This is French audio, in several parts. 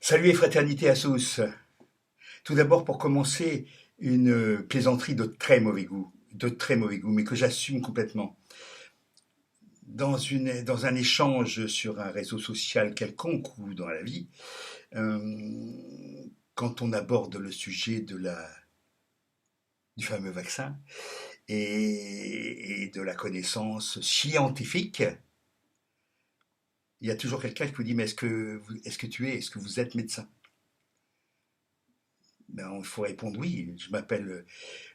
Salut et fraternité à tous. Tout d'abord, pour commencer, une plaisanterie de très mauvais goût, mais que j'assume complètement. Dans un échange sur un réseau social quelconque ou dans la vie, euh, quand on aborde le sujet du fameux vaccin et de la connaissance scientifique, il y a toujours quelqu'un qui vous dit, mais est-ce que vous êtes médecin? Ben, il faut répondre oui, je m'appelle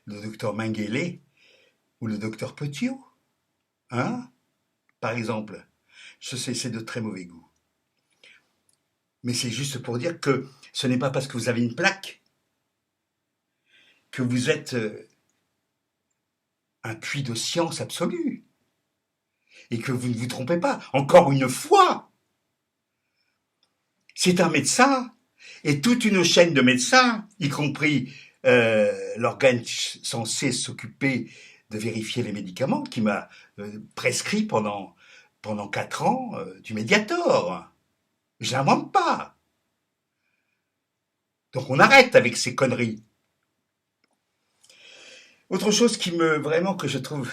le docteur Mengele ou le docteur Petiot, hein, par exemple. Je sais, c'est de très mauvais goût. Mais c'est juste pour dire que ce n'est pas parce que vous avez une plaque que vous êtes un puits de science absolue et que vous ne vous trompez pas. Encore une fois, c'est un médecin et toute une chaîne de médecins, y compris l'organe censé s'occuper de vérifier les médicaments, qui m'a prescrit pendant 4 ans du Mediator. Je n'invente pas. Donc on arrête avec ces conneries. Autre chose qui me vraiment que je trouve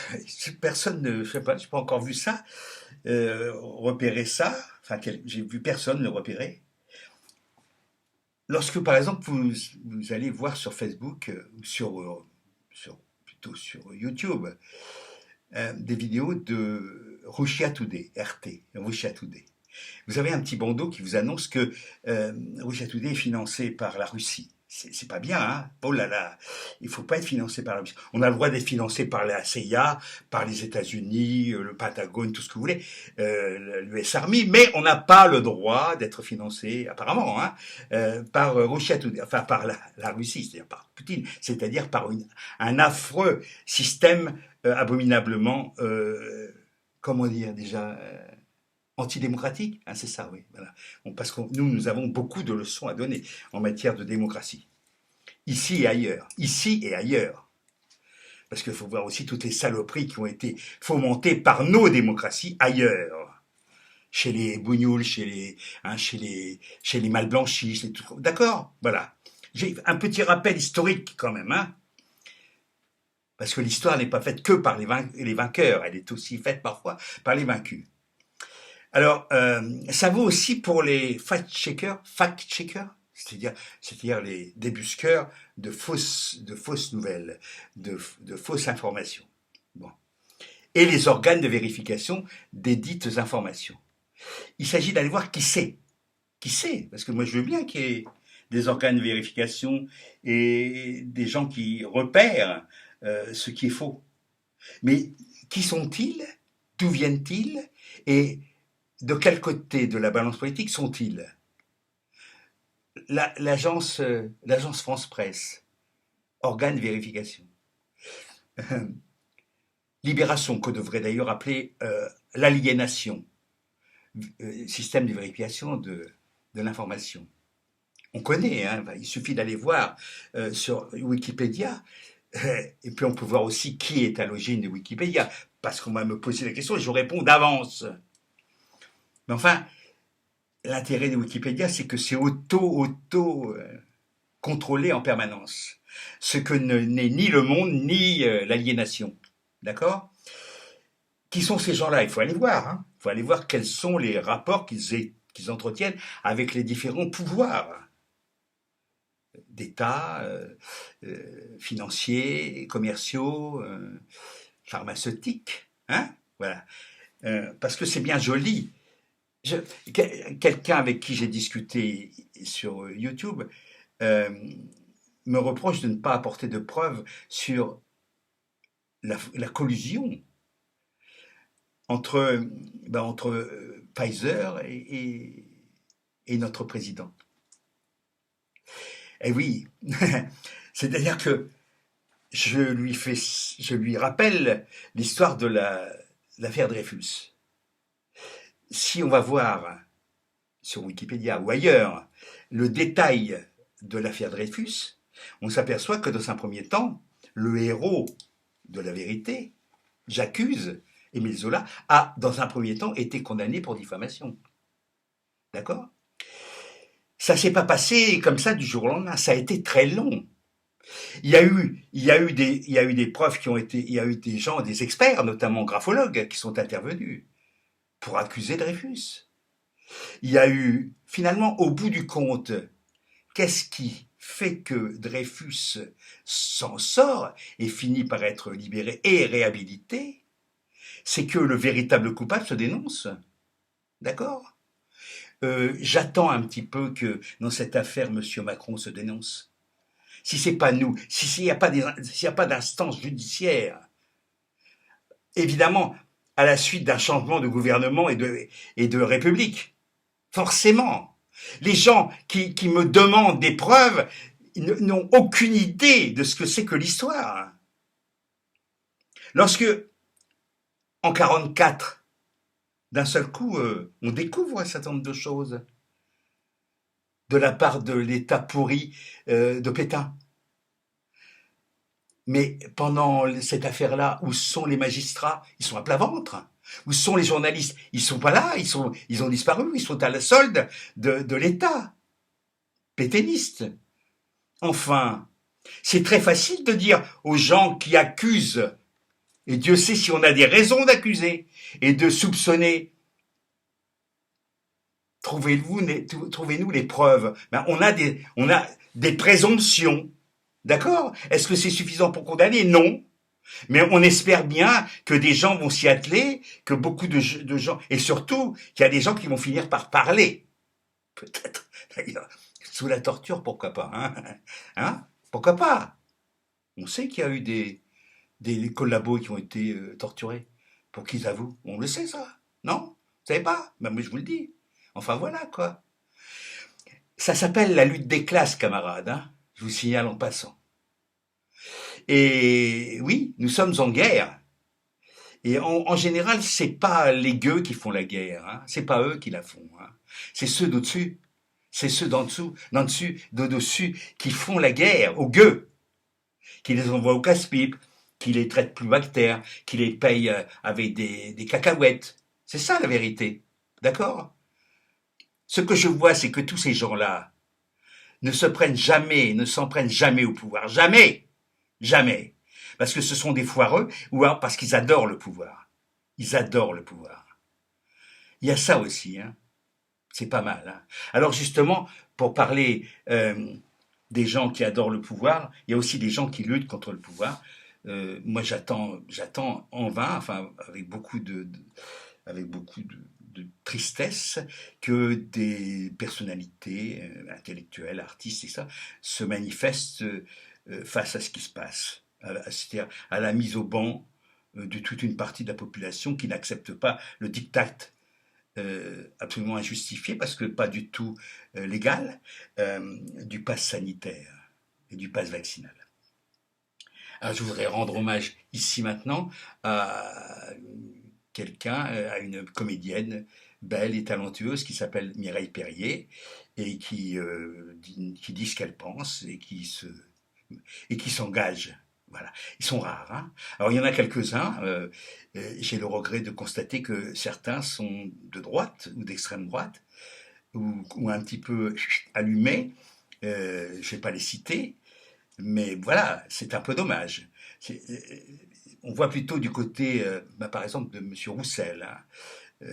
personne ne je sais pas, j'ai pas encore vu ça, repérer ça, enfin j'ai vu personne le repérer. Lorsque par exemple vous allez voir sur Facebook ou plutôt sur YouTube des vidéos de Russia Today, RT, Russia Today. Vous avez un petit bandeau qui vous annonce que Russia Today est financé par la Russie. C'est pas bien, hein. Oh là là, il faut pas être financé par la Russie. On a le droit d'être financé par la CIA, par les États-Unis, le Pentagone, tout ce que vous voulez, l'US Army, mais on n'a pas le droit d'être financé, apparemment, hein, par Russia Today, enfin par la Russie, c'est-à-dire par Poutine, c'est-à-dire par un affreux système abominablement, comment dire déjà, antidémocratique, hein, c'est ça, oui. Voilà. Parce que nous avons beaucoup de leçons à donner en matière de démocratie. Ici et ailleurs. Ici et ailleurs. Parce qu'il faut voir aussi toutes les saloperies qui ont été fomentées par nos démocraties ailleurs. Chez les bougnoules, chez les mal blanchis, d'accord. Voilà. J'ai un petit rappel historique quand même, hein. Parce que l'histoire n'est pas faite que par les vainqueurs, elle est aussi faite parfois par les vaincus. Alors, ça vaut aussi pour les fact-checkers, c'est-à-dire les débusqueurs de fausses nouvelles, de fausses informations. Bon. Et les organes de vérification des dites informations. Il s'agit d'aller voir qui sait, parce que moi je veux bien qu'il y ait des organes de vérification et des gens qui repèrent ce qui est faux. Mais qui sont-ils? D'où viennent-ils? Et de quel côté de la balance politique sont-ils? L'agence France Presse, organe de vérification. Libération, qu'on devrait d'ailleurs appeler l'aliénation, système de vérification de l'information. On connaît, hein, il suffit d'aller voir sur Wikipédia, et puis on peut voir aussi qui est à l'origine de Wikipédia, parce qu'on va me poser la question et je réponds d'avance. Mais enfin, l'intérêt de Wikipédia, c'est que c'est auto contrôlé en permanence. Ce que n'est ni le monde, ni l'aliénation. D'accord? Qui sont ces gens-là? Il faut aller voir. Hein. Il faut aller voir quels sont les rapports qu'ils entretiennent avec les différents pouvoirs d'État, financiers, commerciaux, pharmaceutiques. Hein? Voilà. Parce que c'est bien joli. Quelqu'un avec qui j'ai discuté sur YouTube euh, me reproche de ne pas apporter de preuves sur la collusion entre Pfizer et notre président. Eh oui, c'est-à-dire que je lui rappelle l'histoire de l'affaire Dreyfus. Si on va voir sur Wikipédia ou ailleurs le détail de l'affaire Dreyfus, on s'aperçoit que dans un premier temps, le héros de la vérité, j'accuse, Émile Zola, a dans un premier temps été condamné pour diffamation. D'accord? Ça s'est pas passé comme ça du jour au lendemain, ça a été très long. Il y a eu des preuves qui ont été, il y a eu des gens, des experts, notamment graphologues, qui sont intervenus pour accuser Dreyfus. Il y a eu, finalement, au bout du compte, qu'est-ce qui fait que Dreyfus s'en sort et finit par être libéré et réhabilité? C'est que le véritable coupable se dénonce. D'accord? J'attends un petit peu que dans cette affaire, M. Macron se dénonce. Si c'est pas nous, s'il n'y a pas d'instance judiciaire, évidemment, à la suite d'un changement de gouvernement et de république, forcément, les gens qui me demandent des preuves n'ont aucune idée de ce que c'est que l'histoire. Lorsque, en 44, d'un seul coup, on découvre un certain nombre de choses de la part de l'État pourri de Pétain. Mais pendant cette affaire-là, où sont les magistrats? Ils sont à plat ventre. Où sont les journalistes? Ils sont pas là, ils ont disparu, ils sont à la solde de l'État pétainiste. Enfin, c'est très facile de dire aux gens qui accusent, et Dieu sait si on a des raisons d'accuser et de soupçonner. Trouvez-nous les preuves. Ben, on a des présomptions. D'accord? Est-ce que c'est suffisant pour condamner? Non. Mais on espère bien que des gens vont s'y atteler, que beaucoup de gens, et surtout qu'il y a des gens qui vont finir par parler. Peut-être, d'ailleurs, sous la torture, pourquoi pas, hein? Pourquoi pas? On sait qu'il y a eu des collabos qui ont été torturés pour qu'ils avouent. On le sait, ça, non? Vous savez pas? Ben, moi, je vous le dis. Enfin, voilà, quoi. Ça s'appelle la lutte des classes, camarades, hein? Je vous signale en passant. Et oui, nous sommes en guerre. Et en général, c'est pas les gueux qui font la guerre, hein. C'est pas eux qui la font, hein. C'est ceux d'au-dessus. C'est ceux d'en dessus, d'au-dessus, qui font la guerre aux gueux, qui les envoient au casse-pipe, qui les traitent plus bactères, qui les payent avec des cacahuètes. C'est ça la vérité. D'accord? Ce que je vois, c'est que tous ces gens-là ne s'en prennent jamais au pouvoir. Jamais! Jamais! Parce que ce sont des foireux, ou alors parce qu'ils adorent le pouvoir. Ils adorent le pouvoir. Il y a ça aussi, hein. C'est pas mal, hein. Alors justement, pour parler des gens qui adorent le pouvoir, il y a aussi des gens qui luttent contre le pouvoir. Moi, j'attends en vain, enfin, avec beaucoup de tristesse, que des personnalités intellectuelles, artistes et ça, se manifestent face à ce qui se passe, c'est-à-dire à la mise au ban de toute une partie de la population qui n'accepte pas le diktat absolument injustifié, parce que pas du tout légal, du pass sanitaire et du pass vaccinal. Alors je voudrais rendre hommage ici maintenant à quelqu'un, à une comédienne belle et talentueuse qui s'appelle Mireille Perrier et qui dit ce qu'elle pense et qui s'engage. Voilà. Ils sont rares, hein. Alors il y en a quelques-uns. J'ai le regret de constater que certains sont de droite ou d'extrême droite ou un petit peu allumés. Je ne vais pas les citer, mais voilà, c'est un peu dommage. On voit plutôt du côté, par exemple, de M. Roussel, hein,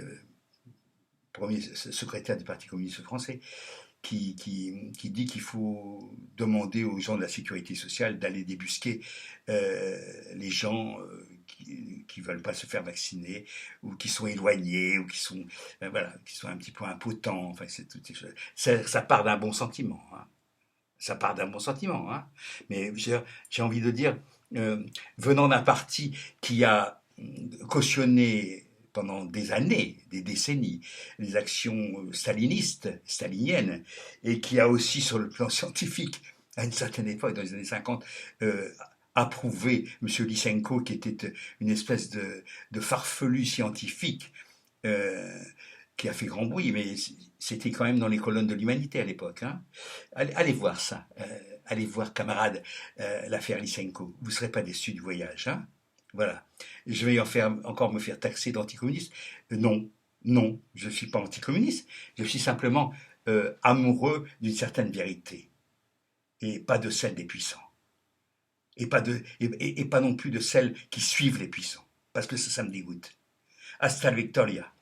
premier secrétaire du Parti communiste français, qui dit qu'il faut demander aux gens de la sécurité sociale d'aller débusquer les gens qui veulent pas se faire vacciner ou qui sont éloignés ou qui sont voilà, qui sont un petit peu impotents. Enfin, c'est toutes ces choses. Ça part d'un bon sentiment, hein. Ça part d'un bon sentiment, hein. Mais j'ai envie de dire, venant d'un parti qui a cautionné pendant des années, des décennies, les actions staliniennes, et qui a aussi, sur le plan scientifique, à une certaine époque, dans les années 50, approuvé M. Lysenko, qui était une espèce de farfelu scientifique, qui a fait grand bruit, mais c'était quand même dans les colonnes de l'Humanité à l'époque, hein. Allez voir ça, allez voir, camarade, l'affaire Lysenko. Vous ne serez pas déçus du voyage, hein. Voilà. Je vais encore me faire taxer d'anticommuniste. Non, non, je ne suis pas anticommuniste. Je suis simplement amoureux d'une certaine vérité, et pas de celle des puissants, et pas non plus de celles qui suivent les puissants, parce que ça me dégoûte. Hasta la victoria.